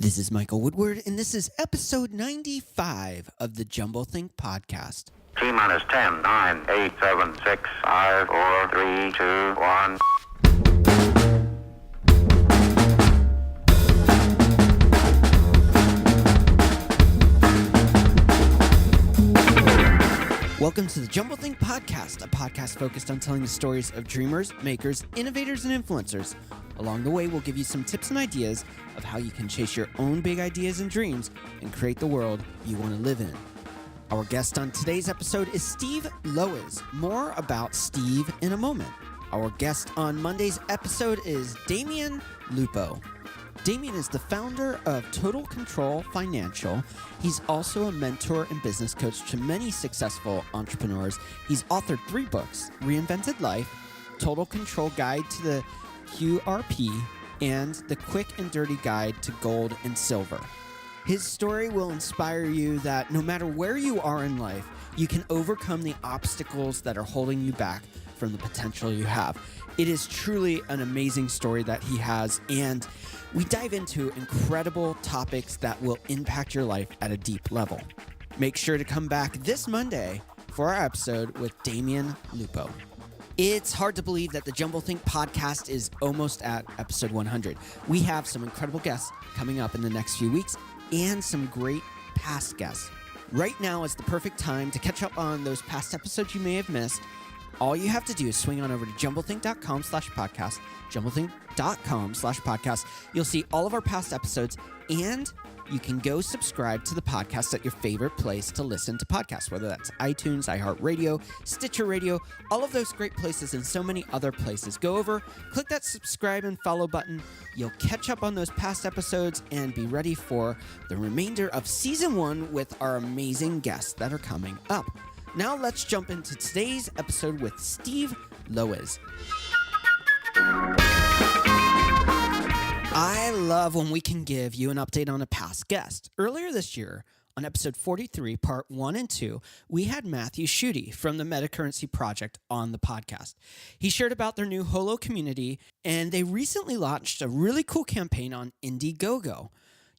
This is Michael Woodward, and this is episode 95 of the jumbleThink podcast. T-minus 10, 9, 8, 7, 6, 5, 4, 3, 2, 1. Welcome to the jumbleThink podcast, a podcast focused on telling the stories of dreamers, makers, innovators, and influencers. Along the way, we'll give you some tips and ideas of how you can chase your own big ideas and dreams and create the world you want to live in. Our guest on today's episode is Steve Lowisz. More about Steve in a moment. Our guest on Monday's episode is Damian Lupo. Damian is the founder of Total Control Financial. He's also a mentor and business coach to many successful entrepreneurs. He's authored 3 books, Reinvented Life, Total Control Guide to the QRP, and The Quick and Dirty Guide to Gold and Silver. His story will inspire you that no matter where you are in life, you can overcome the obstacles that are holding you back from the potential you have. It is truly an amazing story that he has, and we dive into incredible topics that will impact your life at a deep level. Make sure to come back this Monday for our episode with Damian Lupo. It's hard to believe that the jumbleThink podcast is almost at episode 100. We have some incredible guests coming up in the next few weeks and some great past guests. Right now is the perfect time to catch up on those past episodes you may have missed. All you have to do is swing on over to jumbleThink.com/podcast, jumbleThink.com/podcast. You'll see all of our past episodes, and you can go subscribe to the podcast at your favorite place to listen to podcasts, whether that's iTunes, iHeartRadio, Stitcher Radio, all of those great places and so many other places. Go over, click that subscribe and follow button. You'll catch up on those past episodes and be ready for the remainder of season 1 with our amazing guests that are coming up. Now let's jump into today's episode with Steve Lowisz. I love when we can give you an update on a past guest. Earlier this year, on episode 43, part 1 and 2, we had Matthew Schutte from the Metacurrency Project on the podcast. He shared about their new Holo community, and they recently launched a really cool campaign on Indiegogo.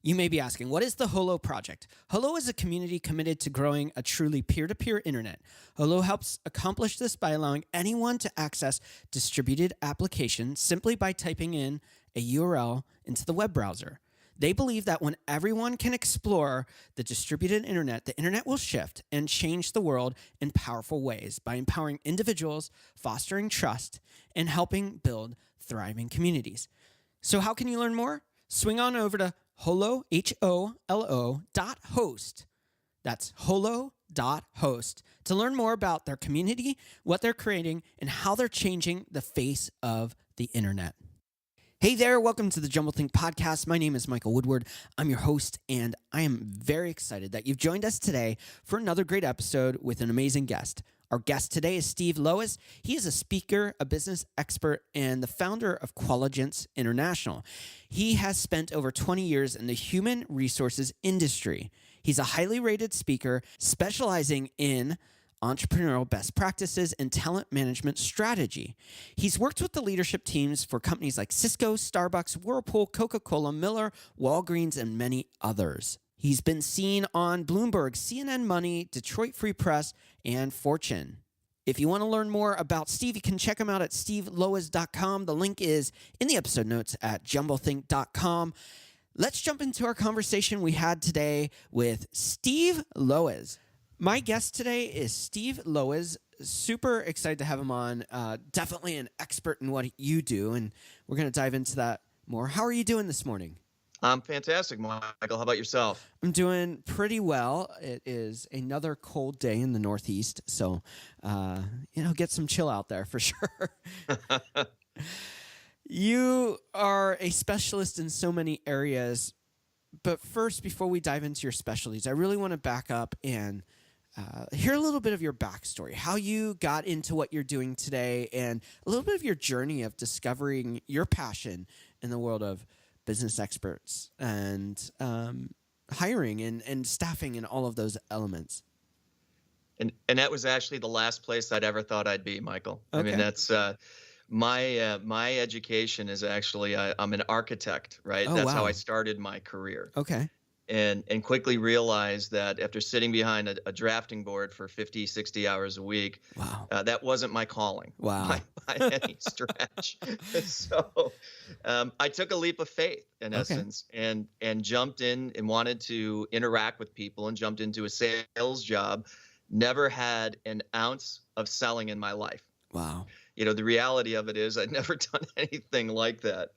You may be asking, what is the Holo Project? Holo is a community committed to growing a truly peer-to-peer internet. Holo helps accomplish this by allowing anyone to access distributed applications simply by typing in a URL into the web browser. They believe that when everyone can explore the distributed internet, the internet will shift and change the world in powerful ways by empowering individuals, fostering trust, and helping build thriving communities. So how can you learn more? Swing on over to Holo, HOLO.host. That's holo.host to learn more about their community, what they're creating, and how they're changing the face of the internet. Hey there, welcome to the jumbleThink podcast. My name is Michael Woodward. I'm your host, and I am very excited that you've joined us today for another great episode with an amazing guest. Our guest today is Steve Lowisz. He is a speaker, a business expert, and the founder of Qualigence International. He has spent over 20 years in the human resources industry. He's a highly rated speaker specializing in entrepreneurial best practices and talent management strategy. He's worked with the leadership teams for companies like Cisco, Starbucks, Whirlpool, Coca-Cola, Miller, Walgreens, and many others. He's been seen on Bloomberg, CNN Money, Detroit Free Press, and Fortune. If you want to learn more about Steve, you can check him out at stevelowisz.com. The link is in the episode notes at jumbleThink.com. Let's jump into our conversation we had today with Steve Lowisz. My guest today is Steve Lowisz. Super excited to have him on. Definitely an expert in what you do, and we're going to dive into that more. How are you doing this morning? I'm fantastic, Michael. How about yourself? I'm doing pretty well. It is another cold day in the Northeast, so get some chill out there for sure. You are a specialist in so many areas, but first, before we dive into your specialties, I really want to back up and hear a little bit of your backstory, how you got into what you're doing today, and a little bit of your journey of discovering your passion in the world of business experts and hiring and staffing and all of those elements. And that was actually the last place I'd ever thought I'd be, Michael. Okay. I mean, that's My education is actually I'm an architect, right? Oh, That's how wow. I started my career. Okay. And quickly realized that after sitting behind a drafting board for 50, 60 hours a week, Wow. that wasn't my calling Wow. by any stretch. So I took a leap of faith in Okay. essence and jumped in and wanted to interact with people and jumped into a sales job. Never had an ounce of selling in my life. Wow. The reality of it is I'd never done anything like that.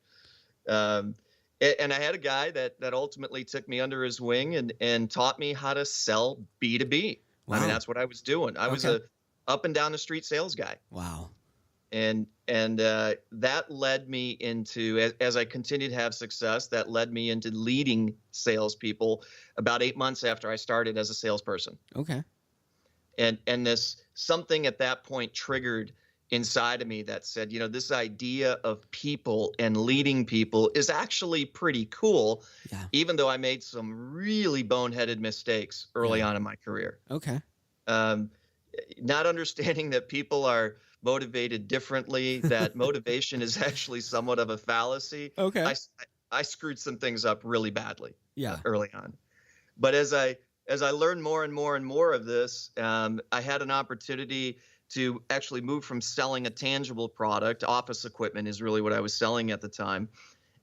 And I had a guy that ultimately took me under his wing and taught me how to sell B2B. Wow. I mean, that's what I was doing. I was Okay. a up and down the street sales guy. Wow. And that led me into, as I continued to have success, that led me into leading salespeople about 8 months after I started as a salesperson. Okay. And this something at that point triggered inside of me that said, this idea of people and leading people is actually pretty cool, Yeah. even though I made some really boneheaded mistakes early on in my career. Okay. Not understanding that people are motivated differently, that motivation is actually somewhat of a fallacy. Okay. I screwed some things up really badly Yeah. early on. But as I learned more and more and more of this, I had an opportunity to actually move from selling a tangible product. Office equipment is really what I was selling at the time.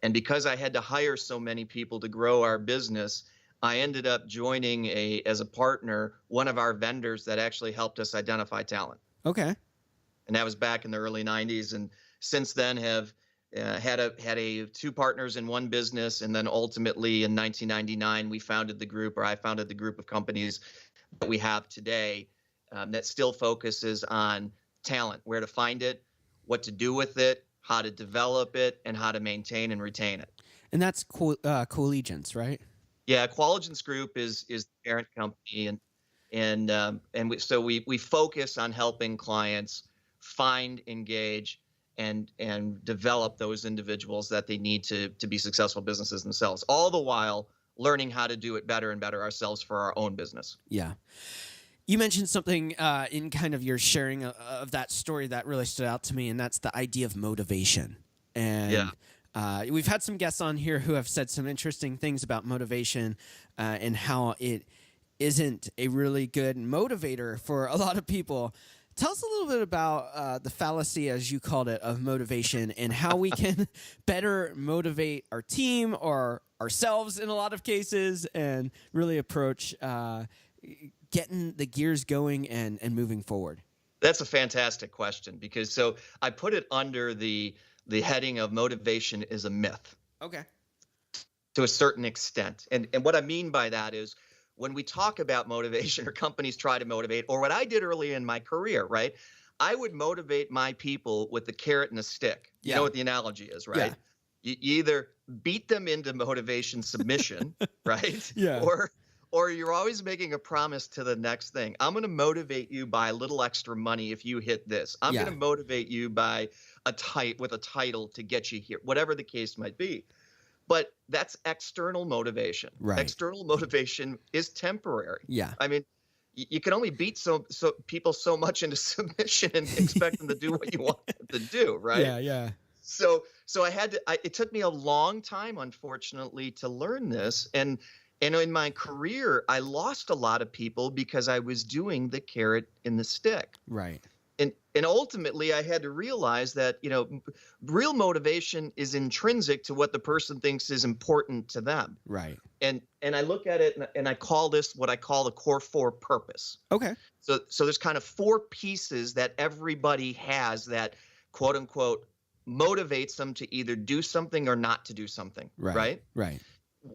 And because I had to hire so many people to grow our business, I ended up joining as a partner, one of our vendors that actually helped us identify talent. Okay. And that was back in the early 90s. And since then have had a two partners in one business. And then ultimately in 1999, I founded the group of companies that we have today. That still focuses on talent, where to find it, what to do with it, how to develop it, and how to maintain and retain it. And that's Collegians, right? Yeah, Qualigence Group is the parent company, so we focus on helping clients find, engage, and develop those individuals that they need to be successful businesses themselves, all the while learning how to do it better and better ourselves for our own business. Yeah. You mentioned something in kind of your sharing of that story that really stood out to me, and that's the idea of motivation. And we've had some guests on here who have said some interesting things about motivation and how it isn't a really good motivator for a lot of people. Tell us a little bit about the fallacy, as you called it, of motivation and how we can better motivate our team or ourselves in a lot of cases and really approach getting the gears going and moving forward. That's a fantastic question, because so I put it under the heading of motivation is a myth. Okay. To a certain extent. And what I mean by that is when we talk about motivation or companies try to motivate, or what I did early in my career, right? I would motivate my people with the carrot and the stick. You know what the analogy is, right? Yeah. You either beat them into motivation submission, right? Yeah. Or you're always making a promise to the next thing. I'm going to motivate you by a little extra money if you hit this. I'm going to motivate you by with a title to get you here, whatever the case might be. But that's external motivation. Right. External motivation is temporary. Yeah. I mean, you can only beat so people so much into submission and expect them to do what you want them to do, right? Yeah, yeah. So it took me a long time, unfortunately, to learn this. And in my career, I lost a lot of people because I was doing the carrot and the stick. Right. And ultimately, I had to realize that, real motivation is intrinsic to what the person thinks is important to them. Right. And I look at it and I call this what I call the core four purpose. Okay. So there's kind of four pieces that everybody has that, quote unquote, motivates them to either do something or not to do something. Right. Right.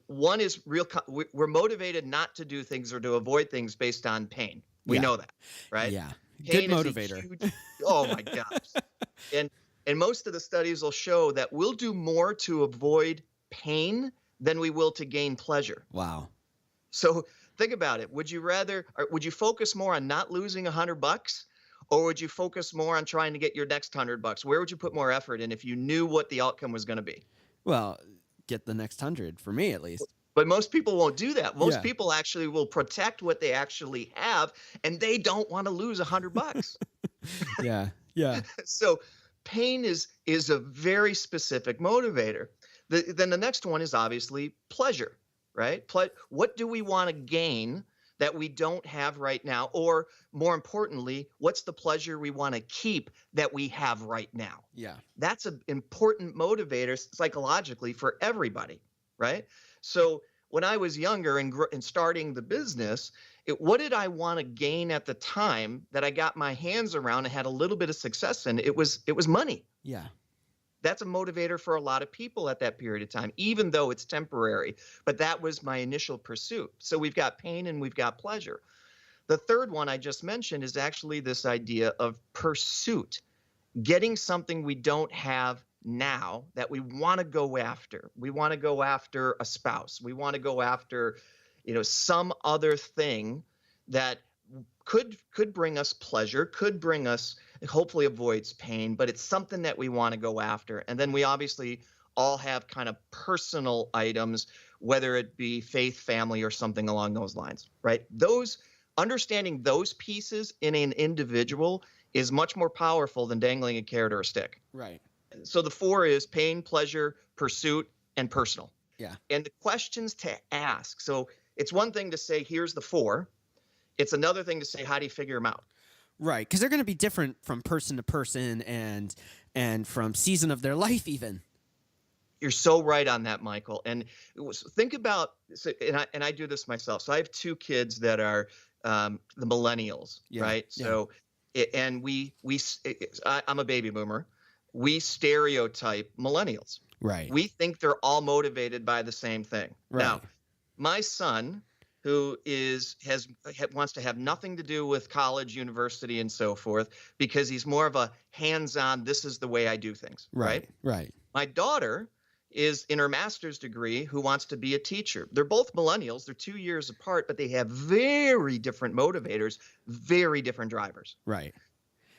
One is we're motivated not to do things or to avoid things based on pain. We know that, right? Yeah. Pain Good motivator. Oh my gosh. And most of the studies will show that we'll do more to avoid pain than we will to gain pleasure. Wow. So think about it. Would you focus more on not losing $100, or would you focus more on trying to get your next $100? Where would you put more effort in if you knew what the outcome was going to be? Well, get the next 100 for me, at least. But most people won't do that. Most people actually will protect what they actually have, and they don't want to lose $100. Yeah. Yeah. So pain is a very specific motivator. Then the next one is obviously pleasure, right? What do we want to gain that we don't have right now? Or more importantly, what's the pleasure we want to keep that we have right now? Yeah. That's an important motivator psychologically for everybody, right? So when I was younger and starting the business, what did I want to gain at the time that I got my hands around and had a little bit of success in? It was money. Yeah. That's a motivator for a lot of people at that period of time, even though it's temporary. But that was my initial pursuit. So we've got pain and we've got pleasure. The third one I just mentioned is actually this idea of pursuit, getting something we don't have now that we want to go after. We want to go after a spouse. We want to go after, some other thing that could bring us pleasure, could bring us, hopefully avoids pain, but it's something that we want to go after. And then we obviously all have kind of personal items, whether it be faith, family, or something along those lines, right? Understanding those pieces in an individual is much more powerful than dangling a carrot or a stick. Right. So the 4 is pain, pleasure, pursuit, and personal. Yeah. And the questions to ask. So it's one thing to say, here's the 4. It's another thing to say, how do you figure them out? Right, because they're going to be different from person to person and from season of their life even. You're so right on that, Michael. And think about, and I do this myself. So I have 2 kids that are the Millennials, right? So, and I'm a baby boomer. We stereotype Millennials. Right. We think they're all motivated by the same thing. Right. Now, my son, who wants to have nothing to do with college, university, and so forth, because he's more of a hands-on, this is the way I do things. Right. Right. My daughter is in her master's degree who wants to be a teacher. They're both Millennials. They're 2 years apart, but they have very different motivators, very different drivers. Right.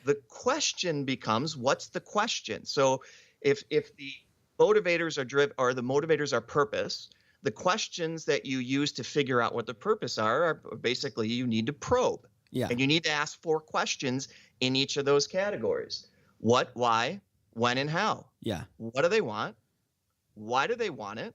The question becomes, what's the question? So if the motivators are the motivators are purpose, the questions that you use to figure out what the purpose are basically you need to probe. Yeah. And you need to ask 4 questions in each of those categories. What, why, when, and how. Yeah. What do they want? Why do they want it?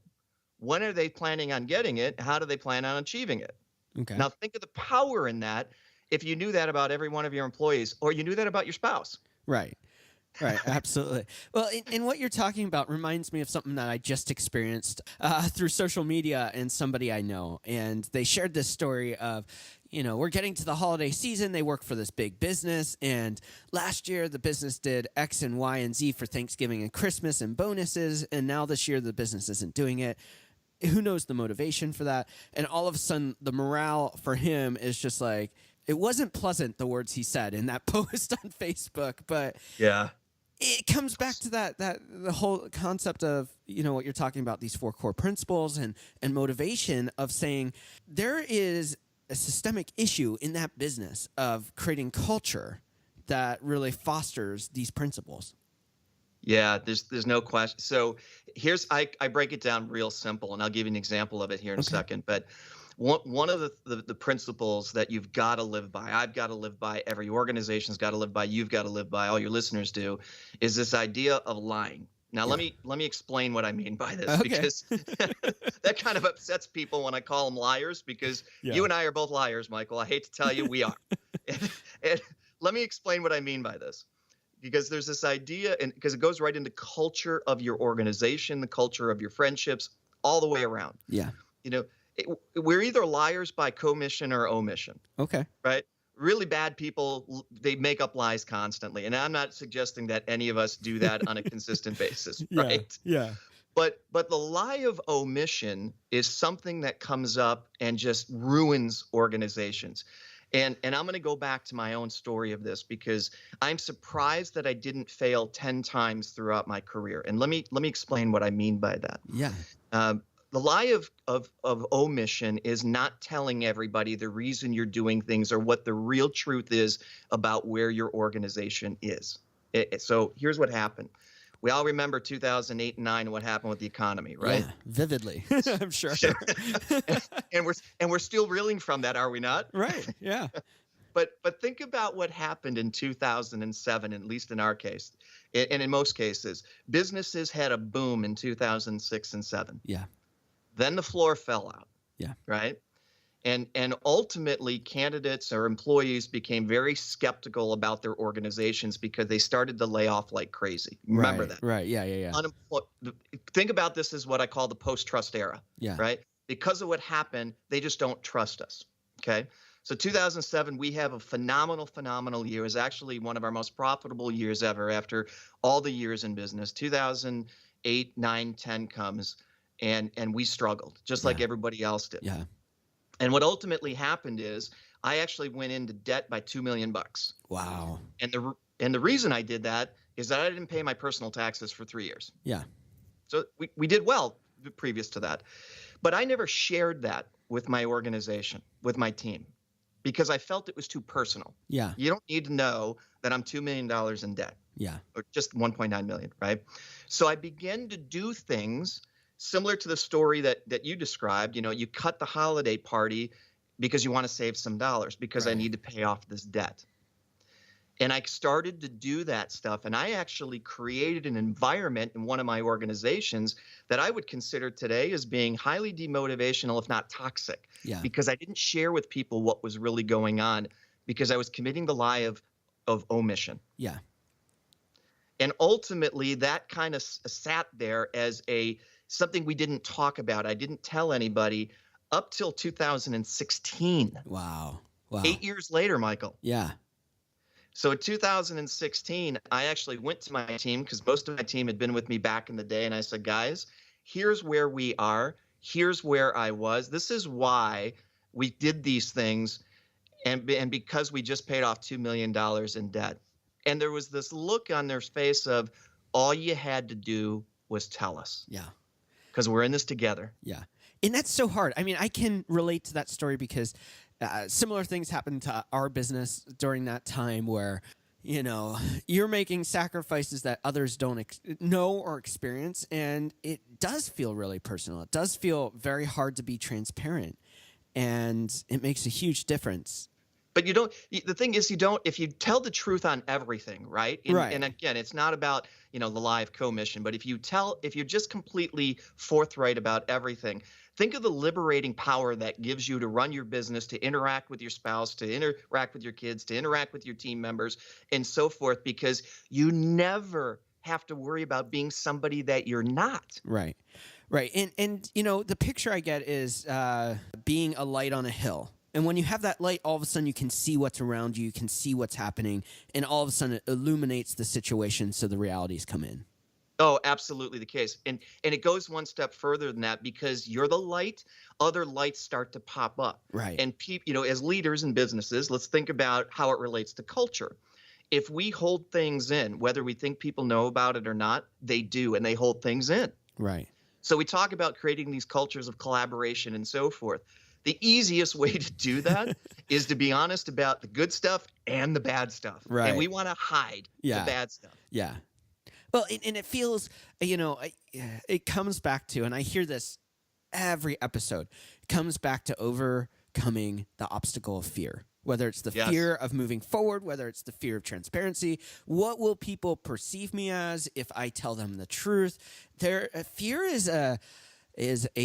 When are they planning on getting it? How do they plan on achieving it? Okay. Now think of the power in that if you knew that about every one of your employees, or you knew that about your spouse. Right. Right, absolutely. Well, and what you're talking about reminds me of something that I just experienced through social media and somebody I know. And they shared this story of, we're getting to the holiday season. They work for this big business. And last year, the business did X and Y and Z for Thanksgiving and Christmas and bonuses. And now this year, the business isn't doing it. Who knows the motivation for that? And all of a sudden, the morale for him is just like, it wasn't pleasant, the words he said in that post on Facebook. But yeah. It comes back to the whole concept of, what you're talking about, these 4 core principles and motivation of saying there is a systemic issue in that business of creating culture that really fosters these principles. Yeah, there's no question. So I break it down real simple, and I'll give you an example of it here in a second. But one of the principles that you've got to live by, I've got to live by, every organization's got to live by, you've got to live by, all your listeners do, is this idea of lying. Now, let me explain what I mean by this, because that kind of upsets people when I call them liars, because you and I are both liars, Michael. I hate to tell you, we are. And let me explain what I mean by this, because there's this idea, and because it goes right into culture of your organization, the culture of your friendships, all the way around. Yeah. We're either liars by commission or omission. Okay. Right? Really bad people, they make up lies constantly. And I'm not suggesting that any of us do that on a consistent basis, right? Yeah. But the lie of omission is something that comes up and just ruins organizations. And I'm going to go back to my own story of this, because I'm surprised that I didn't fail 10 times throughout my career. And let me explain what I mean by that. Yeah. The lie of omission is not telling everybody the reason you're doing things or what the real truth is about where your organization is. So here's what happened. We all remember 2008 and 9 and what happened with the economy, right? Yeah, vividly, I'm sure. and we're still reeling from that, are we not? Right. Yeah. But think about what happened in 2007, at least in our case, and in most cases, businesses had a boom in 2006 and 7. Yeah. Then the floor fell out. Yeah. Right. And ultimately, candidates or employees became very skeptical about their organizations because they started to lay off like crazy. Remember that. Right. Yeah. Think about this as what I call the post-trust era. Yeah. Right. Because of what happened, they just don't trust us. Okay. So 2007, we have a phenomenal year. It was actually one of our most profitable years ever after all the years in business. 2008, 9, 10 comes, and we struggled just like everybody else did. Yeah. And what ultimately happened is I actually went into debt by $2 million. Wow. And the reason I did that is that I didn't pay my personal taxes for 3 years. Yeah. So we did well previous to that. But I never shared that with my organization, with my team, because I felt it was too personal. Yeah. You don't need to know that I'm $2 million in debt. Yeah. Or just 1.9 million, right? So I began to do things similar to the story that you described. You cut the holiday party because you want to save some dollars because I need to pay off this debt. And I started to do that stuff. And I actually created an environment in one of my organizations that I would consider today as being highly demotivational, if not toxic, because I didn't share with people what was really going on because I was committing the lie of omission. Yeah. And ultimately, that kind of sat there as something we didn't talk about. I didn't tell anybody up till 2016. Wow. 8 years later, Michael. Yeah. So in 2016, I actually went to my team because most of my team had been with me back in the day. And I said, guys, here's where we are. Here's where I was. This is why we did these things. And because we just paid off $2 million in debt. And there was this look on their face of all you had to do was tell us. Yeah. Because we're in this together. Yeah. And that's so hard. I mean, I can relate to that story because similar things happened to our business during that time where, you're making sacrifices that others don't know or experience. And it does feel really personal. It does feel very hard to be transparent. And it makes a huge difference. But the thing is, if you tell the truth on everything, right? And again, it's not about, the lie of commission, but if you're just completely forthright about everything, think of the liberating power that gives you to run your business, to interact with your spouse, to interact with your kids, to interact with your team members and so forth, because you never have to worry about being somebody that you're not. Right. Right. And the picture I get is being a light on a hill. And when you have that light, all of a sudden you can see what's around you, you can see what's happening, and all of a sudden it illuminates the situation so the realities come in. Oh, absolutely the case. And it goes one step further than that because you're the light, other lights start to pop up. Right. And as leaders in businesses, let's think about how it relates to culture. If we hold things in, whether we think people know about it or not, they do, and they hold things in. Right. So we talk about creating these cultures of collaboration and so forth. The easiest way to do that is to be honest about the good stuff and the bad stuff. Right. And we want to hide the bad stuff. Yeah. Well, and it feels, it comes back to, and I hear this every episode, it comes back to overcoming the obstacle of fear. Whether it's the fear of moving forward, whether it's the fear of transparency, what will people perceive me as if I tell them the truth? Fear is a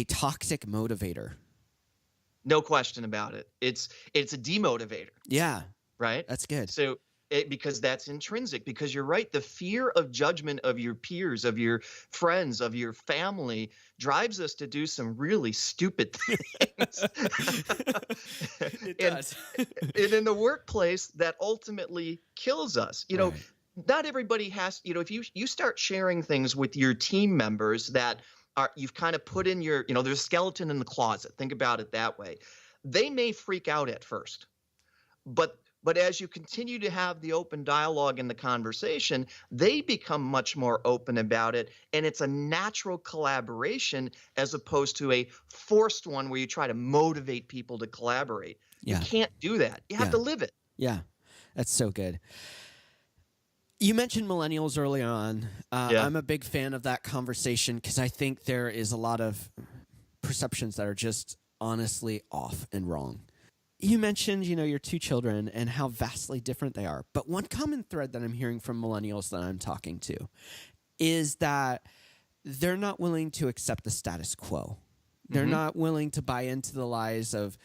toxic motivator. No question about it. It's a demotivator. Yeah. Right? That's good. So because that's intrinsic, because you're right. The fear of judgment of your peers, of your friends, of your family drives us to do some really stupid things. It does. And in the workplace, that ultimately kills us. Not everybody has, if you start sharing things with your team members that you've kind of put in your, there's a skeleton in the closet. Think about it that way. They may freak out at first, but as you continue to have the open dialogue and the conversation, they become much more open about it. And it's a natural collaboration as opposed to a forced one where you try to motivate people to collaborate. Yeah. You can't do that. You have to live it. Yeah, that's so good. You mentioned millennials early on. I'm a big fan of that conversation because I think there is a lot of perceptions that are just honestly off and wrong. you mentioned, your two children and how vastly different they are. But one common thread that I'm hearing from millennials that I'm talking to is that they're not willing to accept the status quo. They're not willing to buy into the lies of,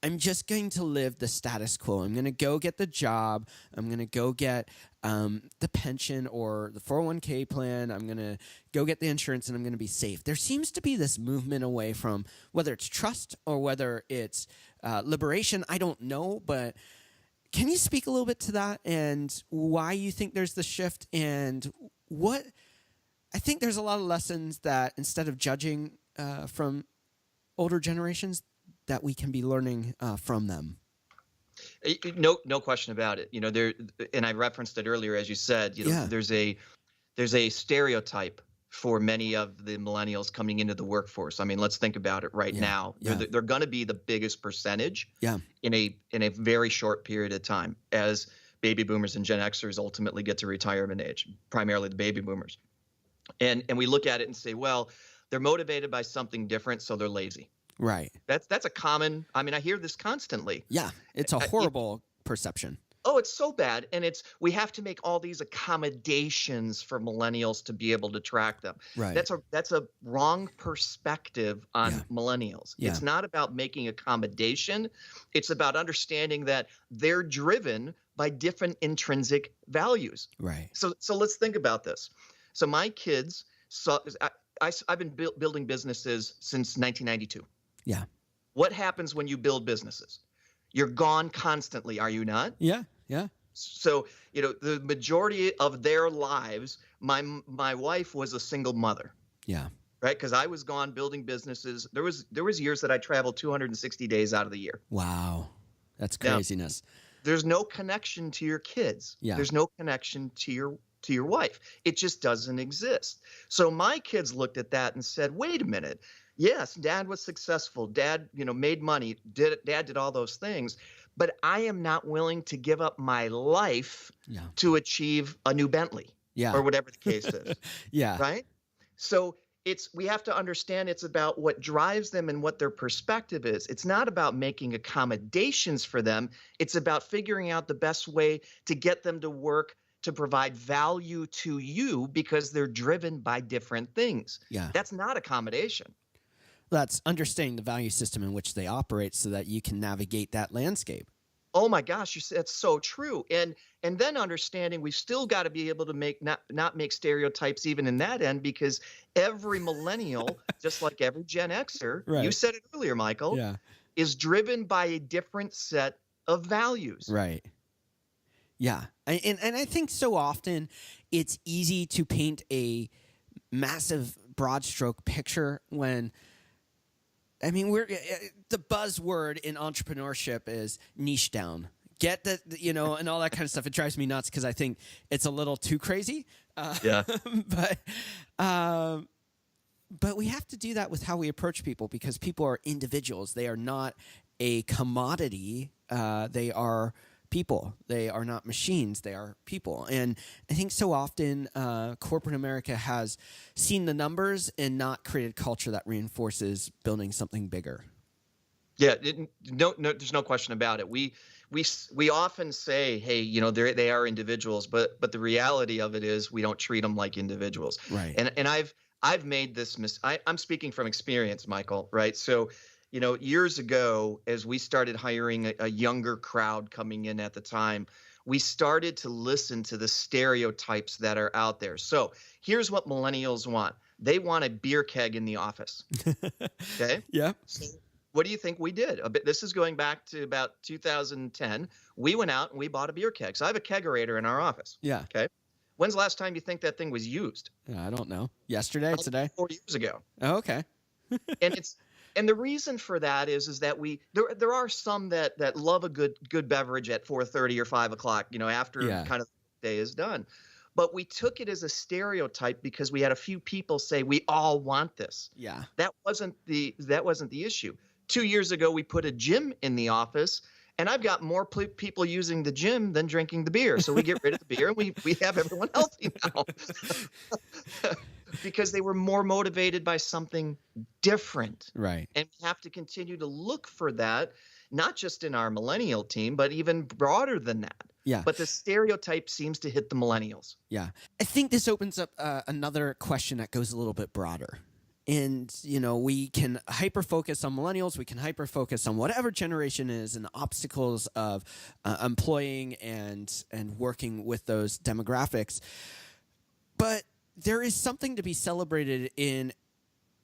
I'm just going to live the status quo. I'm going to go get the job. I'm going to go get the pension or the 401k plan. I'm going to go get the insurance and I'm going to be safe. There seems to be this movement away from whether it's trust or whether it's liberation. I don't know, but can you speak a little bit to that and why you think there's the shift and what I think there's a lot of lessons that instead of judging from older generations that we can be learning from them. No question about it. And I referenced it earlier, as you said. There's a stereotype for many of the millennials coming into the workforce. I mean, let's think about it right now. They're going to be the biggest percentage in a very short period of time as baby boomers and Gen Xers ultimately get to retirement age, primarily the baby boomers. And we look at it and say, well, they're motivated by something different, so they're lazy. Right. That's a common. I mean, I hear this constantly. Yeah, it's a horrible perception. Oh, it's so bad, and we have to make all these accommodations for millennials to be able to track them. Right. That's a wrong perspective on millennials. Yeah. It's not about making accommodation. It's about understanding that they're driven by different intrinsic values. Right. So let's think about this. So my kids I've been building businesses since 1992. Yeah. What happens when you build businesses? You're gone constantly, are you not? Yeah. Yeah. So, the majority of their lives, my wife was a single mother. Yeah. Right? Because I was gone building businesses. There was years that I traveled 260 days out of the year. Wow. That's craziness. Now, there's no connection to your kids. Yeah. There's no connection to your wife. It just doesn't exist. So my kids looked at that and said, wait a minute. Yes, Dad was successful. Dad, made money. Dad did all those things. But I am not willing to give up my life to achieve a new Bentley or whatever the case is. Yeah. Right? So we have to understand it's about what drives them and what their perspective is. It's not about making accommodations for them. It's about figuring out the best way to get them to work to provide value to you because they're driven by different things. Yeah. That's not accommodation. That's understanding the value system in which they operate so that you can navigate that landscape. Oh my gosh, that's so true. And then understanding we've still got to be able to not make stereotypes even in that end, because every millennial, just like every Gen Xer, you said it earlier, Michael, is driven by a different set of values. Right. Yeah. And I think so often it's easy to paint a massive broad stroke picture when, the buzzword in entrepreneurship is niche down. Get that, and all that kind of stuff. It drives me nuts because I think it's a little too crazy. But we have to do that with how we approach people because people are individuals. They are not a commodity. They are people. They are not machines. They are people. And I think so often corporate America has seen the numbers and not created culture that reinforces building something bigger. Yeah, no, there's no question about it. We often say, hey, they are individuals, but the reality of it is we don't treat them like individuals. Right. And I've made this I'm speaking from experience, Michael. Right. So, years ago, as we started hiring a younger crowd coming in at the time, we started to listen to the stereotypes that are out there. So here's what millennials want. They want a beer keg in the office. Okay. Yeah. So what do you think we did? This is going back to about 2010. We went out and we bought a beer keg. So I have a kegerator in our office. Yeah. Okay. When's the last time you think that thing was used? I don't know. Yesterday, today? 4 years ago. Oh, okay. And the reason for that is that there are some that love a good beverage at 4:30 or 5 o'clock, after kind of the day is done. But we took it as a stereotype because we had a few people say we all want this. Yeah. That wasn't the issue. 2 years ago, we put a gym in the office, and I've got more people using the gym than drinking the beer. So we get rid of the beer, and we have everyone healthy now. because they were more motivated by something different. Right. And we have to continue to look for that, not just in our millennial team, but even broader than that. Yeah. But the stereotype seems to hit the millennials. Yeah. I think this opens up another question that goes a little bit broader. And, we can hyper-focus on millennials. We can hyper-focus on whatever generation is and the obstacles of employing and working with those demographics. But there is something to be celebrated in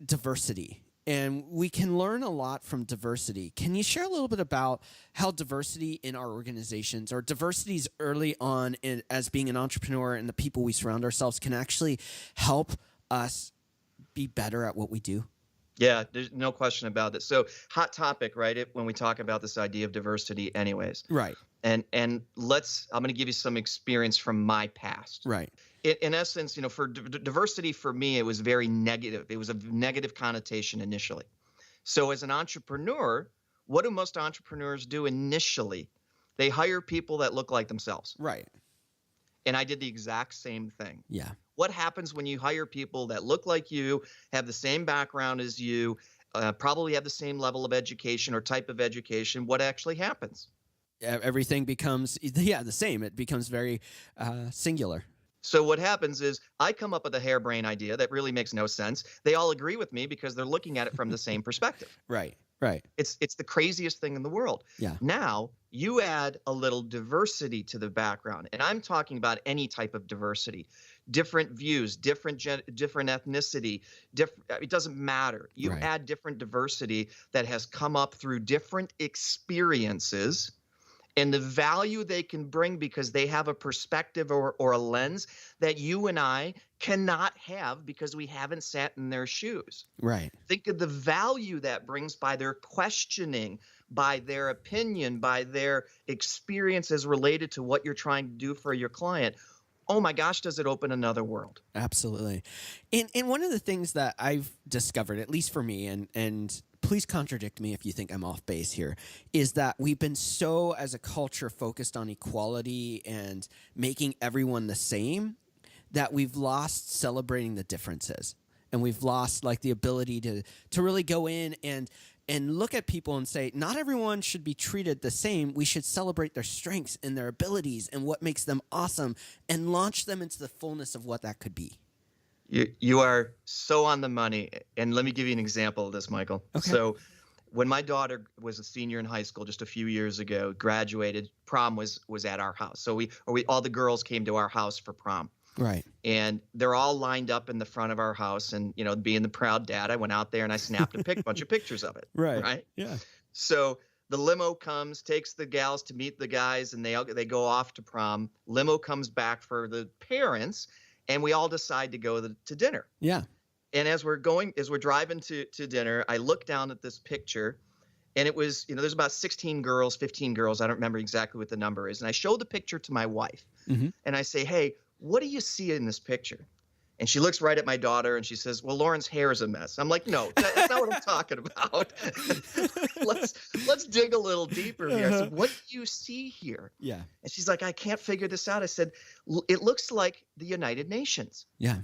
diversity. And we can learn a lot from diversity. Can you share a little bit about how diversity in our organizations, or diversities early on as being an entrepreneur and the people we surround ourselves, can actually help us be better at what we do? Yeah, there's no question about it. So hot topic, right? When we talk about this idea of diversity anyways. Right. And I'm going to give you some experience from my past. Right. In essence, for diversity for me, it was very negative. It was a negative connotation initially. So as an entrepreneur, what do most entrepreneurs do initially? They hire people that look like themselves. Right. And I did the exact same thing. Yeah. What happens when you hire people that look like you, have the same background as you, probably have the same level of education or type of education? What actually happens? Everything becomes, the same. It becomes very singular. So what happens is I come up with a harebrained idea that really makes no sense. They all agree with me because they're looking at it from the same perspective. Right. Right. It's the craziest thing in the world. Yeah. Now you add a little diversity to the background, and I'm talking about any type of diversity, different views, different ethnicity, it doesn't matter. You Right. add different diversity that has come up through different experiences, and the value they can bring because they have a perspective or a lens that you and I cannot have because we haven't sat in their shoes. Right. Think of the value that brings by their questioning, by their opinion, by their experiences related to what you're trying to do for your client. Oh my gosh, does it open another world? Absolutely. And one of the things that I've discovered, at least for me, and please contradict me if you think I'm off base here, is that we've been so, as a culture, focused on equality and making everyone the same that we've lost celebrating the differences. And we've lost the ability to really go in and look at people and say, not everyone should be treated the same. We should celebrate their strengths and their abilities and what makes them awesome and launch them into the fullness of what that could be. You are so on the money. And let me give you an example of this, Michael. Okay. So when my daughter was a senior in high school just a few years ago, graduated, prom was at our house. So all the girls came to our house for prom. Right. And they're all lined up in the front of our house. And, being the proud dad, I went out there and I snapped a bunch of pictures of it. Right. Right. Yeah. So the limo comes, takes the gals to meet the guys, and they go off to prom. Limo comes back for the parents, and we all decide to go to dinner. Yeah. And as we're driving to dinner, I look down at this picture, and it was, there's about 16 girls, 15 girls. I don't remember exactly what the number is. And I show the picture to my wife, and I say, hey, what do you see in this picture? And she looks right at my daughter and she says, well, Lauren's hair is a mess. I'm like, no, that's not what I'm talking about. let's dig a little deeper here. I said, what do you see here? Yeah. And she's like, I can't figure this out. I said, it looks like the United Nations. Yeah.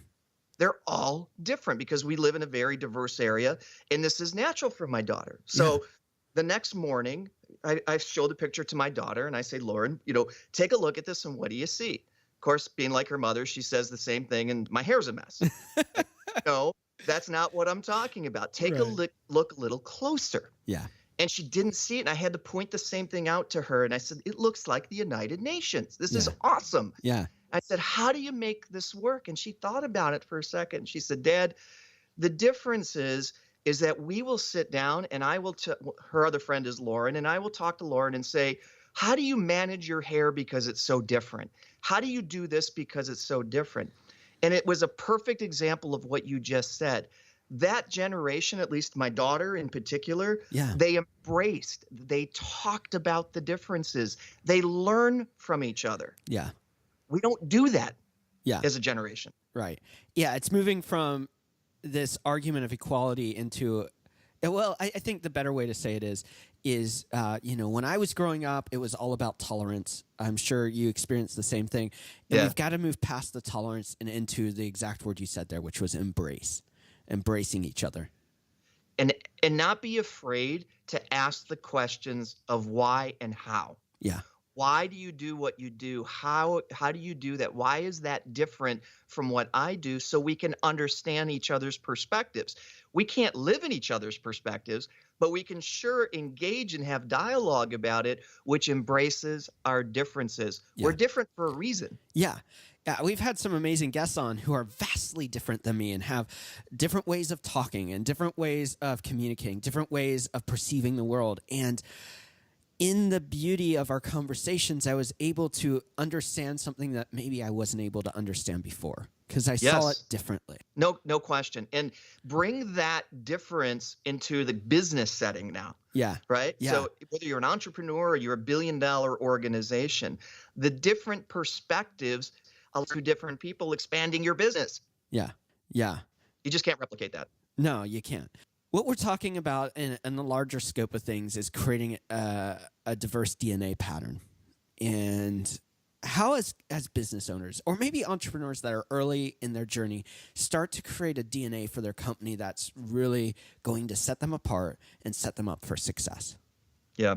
They're all different because we live in a very diverse area, and this is natural for my daughter. So the next morning, I show the picture to my daughter and I say, Lauren, take a look at this and what do you see? Of course, being like her mother, she says the same thing, and my hair's a mess. No, that's not what I'm talking about. Take a look a little closer. Yeah. And she didn't see it, and I had to point the same thing out to her, and I said, it looks like the United Nations. This is awesome. Yeah. I said, how do you make this work? And she thought about it for a second. She said, Dad, the difference is that we will sit down, and I will her other friend is Lauren, and I will talk to Lauren and say, how do you manage your hair because it's so different? How do you do this because it's so different? And it was a perfect example of what you just said. That generation, at least my daughter in particular, they embraced, they talked about the differences. They learn from each other. Yeah. We don't do that as a generation. Right. Yeah, it's moving from this argument of equality into Well, I think the better way to say it is when I was growing up, it was all about tolerance. I'm sure you experienced the same thing. And we've got to move past the tolerance and into the exact word you said there, which was embracing each other. And not be afraid to ask the questions of why and how. Yeah. Why do you do what you do? How do you do that? Why is that different from what I do? So we can understand each other's perspectives. We can't live in each other's perspectives, but we can sure engage and have dialogue about it, which embraces our differences. Yeah. We're different for a reason. Yeah. We've had some amazing guests on who are vastly different than me and have different ways of talking and different ways of communicating, different ways of perceiving the world. And in the beauty of our conversations, I was able to understand something that maybe I wasn't able to understand before because I saw it differently. No question. And bring that difference into the business setting now. Yeah. Right? Yeah. So whether you're an entrepreneur or you're a billion-dollar organization, the different perspectives allow two different people expanding your business. Yeah. Yeah. You just can't replicate that. No, you can't. What we're talking about in the larger scope of things is creating a diverse DNA pattern. And how as business owners, or maybe entrepreneurs that are early in their journey, start to create a DNA for their company that's really going to set them apart and set them up for success? Yeah.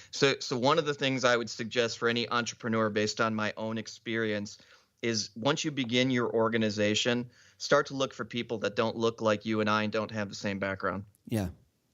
So one of the things I would suggest for any entrepreneur based on my own experience is once you begin your organization, start to look for people that don't look like you and I and don't have the same background. Yeah.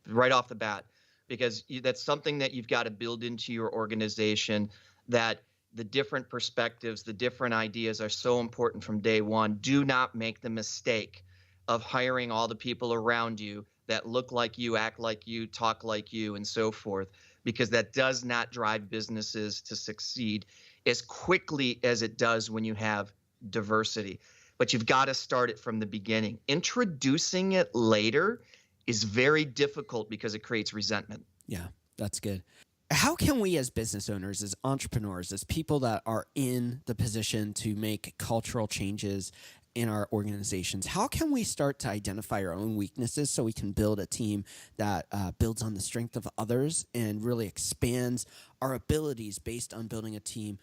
Right off the bat, because that's something that you've got to build into your organization, that the different perspectives, the different ideas are so important from day one. Do not make the mistake of hiring all the people around you that look like you, act like you, talk like you, and so forth, because that does not drive businesses to succeed as quickly as it does when you have diversity. But you've got to start it from the beginning. Introducing it later is very difficult because it creates resentment. Yeah, that's good. How can we as business owners, as entrepreneurs, as people that are in the position to make cultural changes in our organizations, how can we start to identify our own weaknesses so we can build a team that builds on the strength of others and really expands our abilities based on building a team,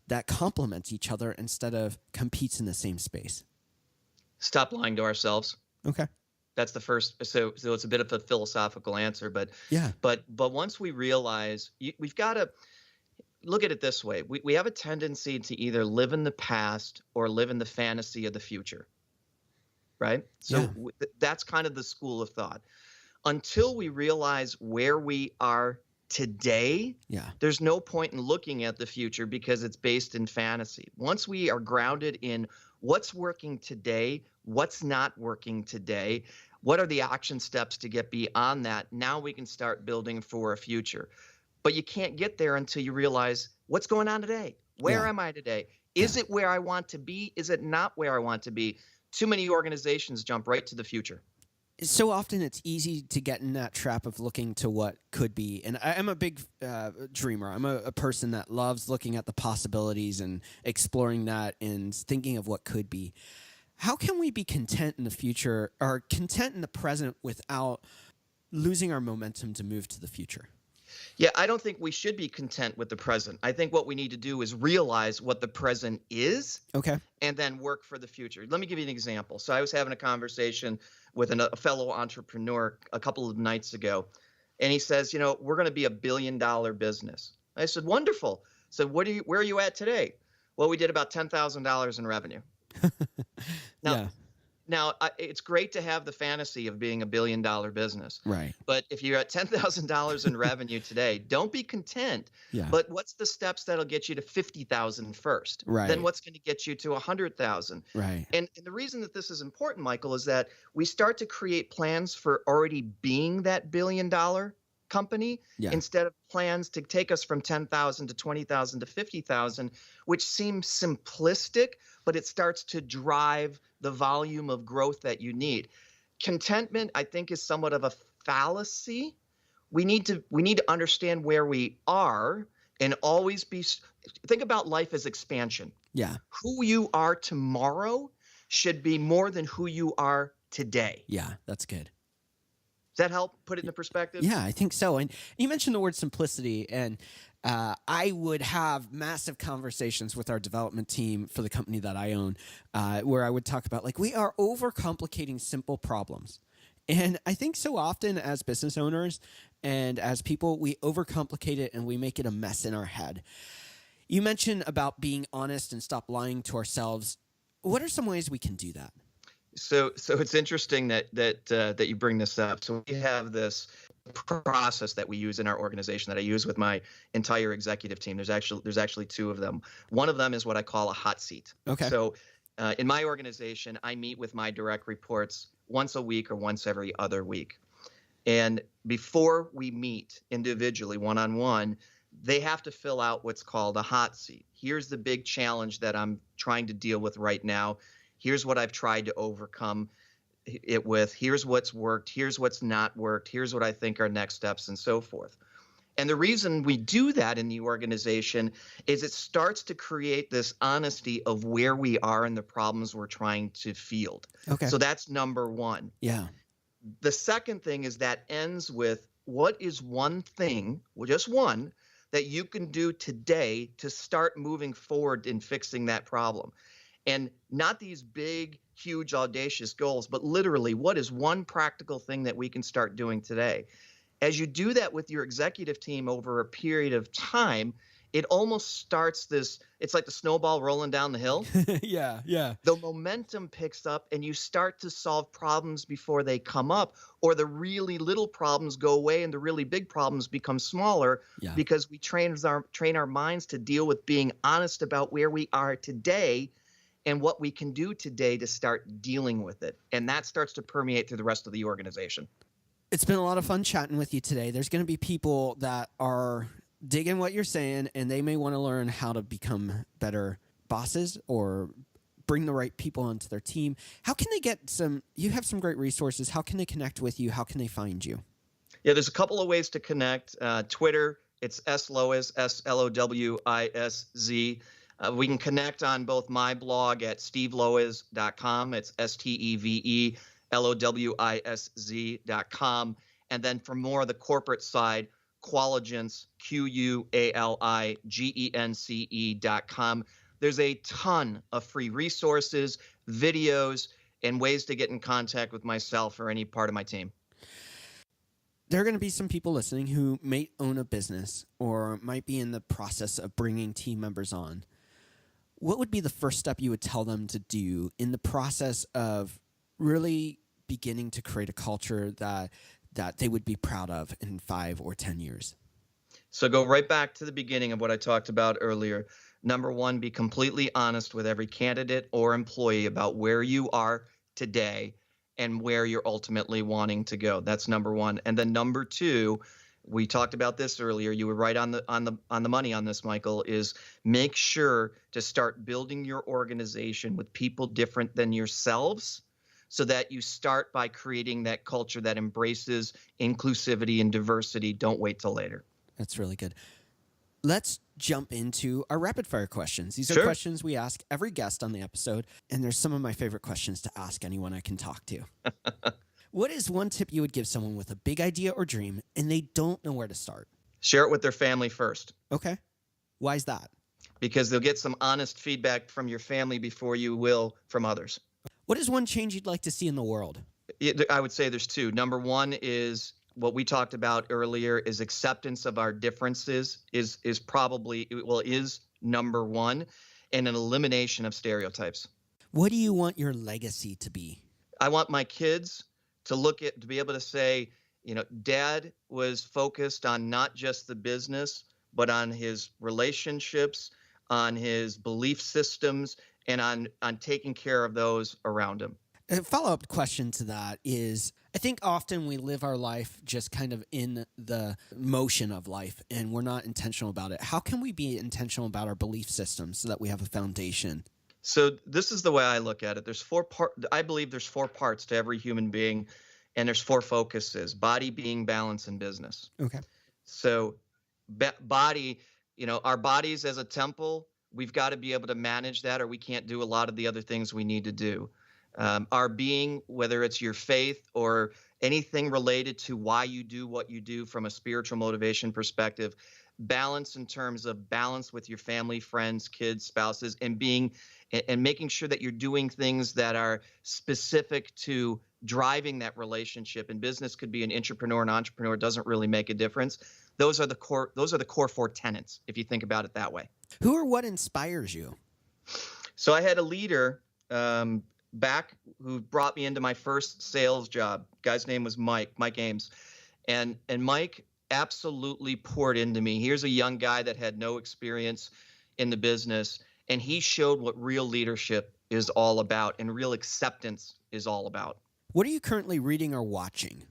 that complements each other instead of competes in the same space? Stop lying to ourselves. Okay. That's the first. So it's a bit of a philosophical answer, but yeah. But once we realize we've got to look at it this way, we have a tendency to either live in the past or live in the fantasy of the future, right? So that's kind of the school of thought. Until we realize where we are today, there's no point in looking at the future because it's based in fantasy. Once we are grounded in what's working today, what's not working today, what are the action steps to get beyond that, now we can start building for a future. But you can't get there until you realize what's going on today. Where am I today? Is it where I want to be? Is it not where I want to be? Too many organizations jump right to the future. So often it's easy to get in that trap of looking to what could be. And I'm a big dreamer. I'm a person that loves looking at the possibilities and exploring that and thinking of what could be. How can we be content in the future or content in the present without losing our momentum to move to the future? Yeah, I don't think we should be content with the present. I think what we need to do is realize what the present is, and then work for the future. Let me give you an example. So I was having a conversation with a fellow entrepreneur a couple of nights ago, and he says, we're going to be $1 billion business. I said, wonderful. So where are you at today? Well, we did about $10,000 in revenue. Now, it's great to have the fantasy of being $1 billion business. Right. But if you're at $10,000 in revenue today, don't be content. Yeah. But what's the steps that'll get you to 50,000 first? Right. Then what's going to get you to 100,000? Right. And the reason that this is important, Michael, is that we start to create plans for already being that $1 billion company instead of plans to take us from 10,000 to 20,000 to 50,000, which seems simplistic, but it starts to drive the volume of growth that you need. Contentment, I think, is somewhat of a fallacy. We need to understand where we are and always think about life as expansion. Yeah. Who you are tomorrow should be more than who you are today. Yeah, that's good. Does that help put it into perspective? Yeah, I think so. And you mentioned the word simplicity, and I would have massive conversations with our development team for the company that I own, where I would talk about, like, we are overcomplicating simple problems. And I think so often as business owners and as people, we overcomplicate it and we make it a mess in our head. You mentioned about being honest and stop lying to ourselves. What are some ways we can do that? So it's interesting that you bring this up. So we have this process that we use in our organization that I use with my entire executive team. There's actually two of them. One of them is what I call a hot seat. Okay. So in my organization, I meet with my direct reports once a week or once every other week. And before we meet individually, one-on-one, they have to fill out what's called a hot seat. Here's the big challenge that I'm trying to deal with right now. Here's what I've tried to overcome it with. Here's what's worked. Here's what's not worked. Here's what I think are next steps, and so forth. And the reason we do that in the organization is it starts to create this honesty of where we are and the problems we're trying to field. Okay. So that's number one. Yeah. The second thing is that ends with, what is one thing, well, just one, that you can do today to start moving forward in fixing that problem? And not these big, huge, audacious goals, but literally, what is one practical thing that we can start doing today? As you do that with your executive team over a period of time, it almost starts this, it's like the snowball rolling down the hill. Yeah, yeah. The momentum picks up and you start to solve problems before they come up, or the really little problems go away and the really big problems become smaller, because we train our minds to deal with being honest about where we are today and what we can do today to start dealing with it. And that starts to permeate through the rest of the organization. It's been a lot of fun chatting with you today. There's going to be people that are digging what you're saying, and they may want to learn how to become better bosses or bring the right people onto their team. How can they get you have some great resources. How can they connect with you? How can they find you? Yeah, there's a couple of ways to connect. Twitter, it's Lowisz, SLOWISZ. We can connect on both my blog at stevelowisz.com. It's STEVELOWISZ.com. And then for more of the corporate side, Qualigence, QUALIGENCE.com. There's a ton of free resources, videos, and ways to get in contact with myself or any part of my team. There are going to be some people listening who may own a business or might be in the process of bringing team members on. What would be the first step you would tell them to do in the process of really beginning to create a culture that they would be proud of in 5 or 10 years? So go right back to the beginning of what I talked about earlier. Number one, be completely honest with every candidate or employee about where you are today and where you're ultimately wanting to go. That's number one. And then number two, we talked about this earlier. You were right on the money on this, Michael, is make sure to start building your organization with people different than yourselves, so that you start by creating that culture that embraces inclusivity and diversity. Don't wait till later. That's really good. Let's jump into our rapid fire questions. These are Sure. questions we ask every guest on the episode, and there's some of my favorite questions to ask anyone I can talk to. What is one tip you would give someone with a big idea or dream and they don't know where to start? Share it with their family first. Okay. Why is that? Because they'll get some honest feedback from your family before you will from others. What is one change you'd like to see in the world? I would say there's two. Number one is what we talked about earlier, is acceptance of our differences is number one, and an elimination of stereotypes. What do you want your legacy to be? I want my kids to be able to say, Dad was focused on not just the business, but on his relationships, on his belief systems, and on taking care of those around him. A follow-up question to that is, I think often we live our life just kind of in the motion of life, and we're not intentional about it. How can we be intentional about our belief systems so that we have a foundation? So this is the way I look at it. I believe there's 4 parts to every human being, and there's 4 focuses: body, being, balance, and business. Okay. So body, our bodies as a temple, we've got to be able to manage that, or we can't do a lot of the other things we need to do. Our being, whether it's your faith or anything related to why you do what you do from a spiritual motivation perspective, balance in terms of balance with your family, friends, kids, spouses, and making sure that you're doing things that are specific to driving that relationship. And business could be an intrapreneur, an entrepreneur, it doesn't really make a difference. Those are the core four tenets, if you think about it that way. Who or what inspires you? So I had a leader back who brought me into my first sales job. Guy's name was Mike Ames. And Mike absolutely poured into me. Here's a young guy that had no experience in the business, and he showed what real leadership is all about and real acceptance is all about. What are you currently reading or watching?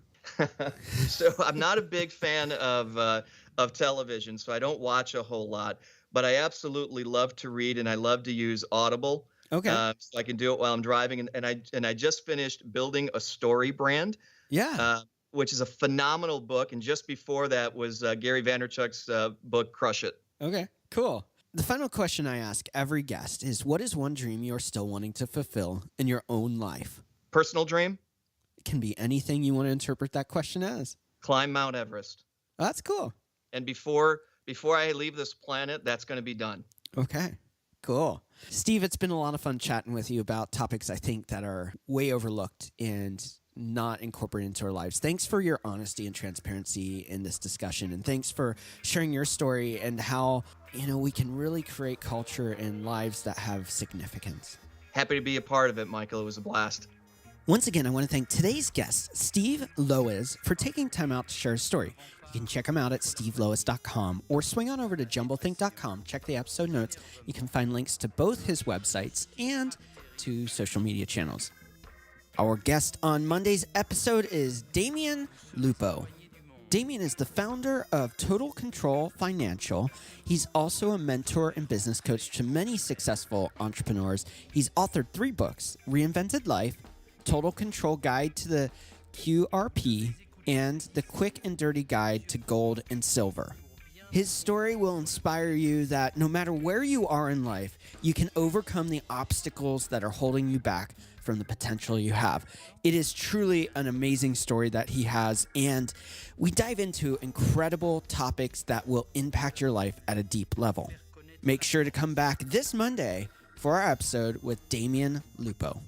So I'm not a big fan of television, so I don't watch a whole lot, but I absolutely love to read, and I love to use Audible. Okay. So I can do it while I'm driving, and I just finished Building a Story Brand. Yeah. Which is a phenomenal book. And just before that was Gary Vaynerchuk's book, Crush It. Okay, cool. The final question I ask every guest is, what is one dream you're still wanting to fulfill in your own life? Personal dream? It can be anything you want to interpret that question as. Climb Mount Everest. Oh, that's cool. And before I leave this planet, that's going to be done. Okay, cool. Steve, it's been a lot of fun chatting with you about topics I think that are way overlooked and not incorporated into our lives. Thanks for your honesty and transparency in this discussion, and thanks for sharing your story and how, we can really create culture and lives that have significance. Happy to be a part of it, Michael. It was a blast. Once again, I want to thank today's guest, Steve Lowisz, for taking time out to share his story. You can check him out at stevelowisz.com or swing on over to jumbleThink.com. Check the episode notes. You can find links to both his websites and to social media channels. Our guest on Monday's episode is Damian Lupo. Damian is the founder of Total Control Financial. He's also a mentor and business coach to many successful entrepreneurs. He's authored 3 books, Reinvented Life, Total Control Guide to the QRP, and The Quick and Dirty Guide to Gold and Silver. His story will inspire you that no matter where you are in life, you can overcome the obstacles that are holding you back from the potential you have. It is truly an amazing story that he has, and we dive into incredible topics that will impact your life at a deep level. Make sure to come back this Monday for our episode with Damian Lupo.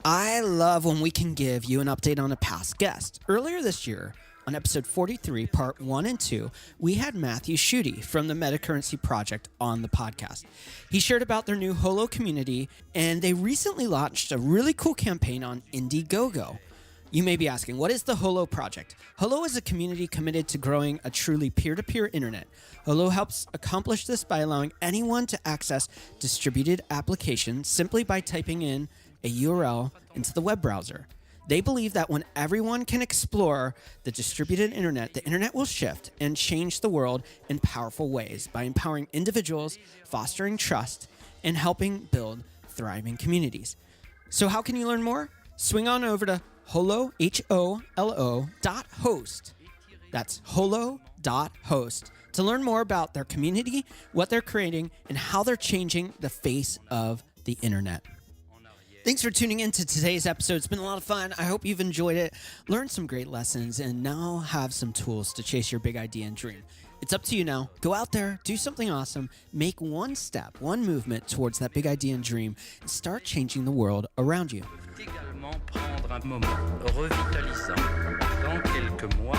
I love when we can give you an update on a past guest. Earlier this year, on episode 43, part 1 and 2, we had Matthew Schutte from the Metacurrency Project on the podcast. He shared about their new Holo community, and they recently launched a really cool campaign on Indiegogo. You may be asking, what is the Holo Project? Holo is a community committed to growing a truly peer-to-peer internet. Holo helps accomplish this by allowing anyone to access distributed applications simply by typing in a URL into the web browser. They believe that when everyone can explore the distributed internet, the internet will shift and change the world in powerful ways by empowering individuals, fostering trust, and helping build thriving communities. So how can you learn more? Swing on over to holo, HOLO.host. That's holo.host to learn more about their community, what they're creating, and how they're changing the face of the internet. Thanks for tuning in to today's episode. It's been a lot of fun. I hope you've enjoyed it, learned some great lessons, and now have some tools to chase your big idea and dream. It's up to you now. Go out there, do something awesome, make one step, one movement towards that big idea and dream, and start changing the world around you. Également prendre un moment revitalisant dans quelques mois,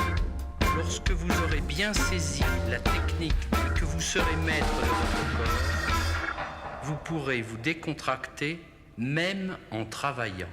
lorsque vous aurez bien saisi la technique et que vous serez maître de votre corps, vous pourrez vous décontracter même en travaillant.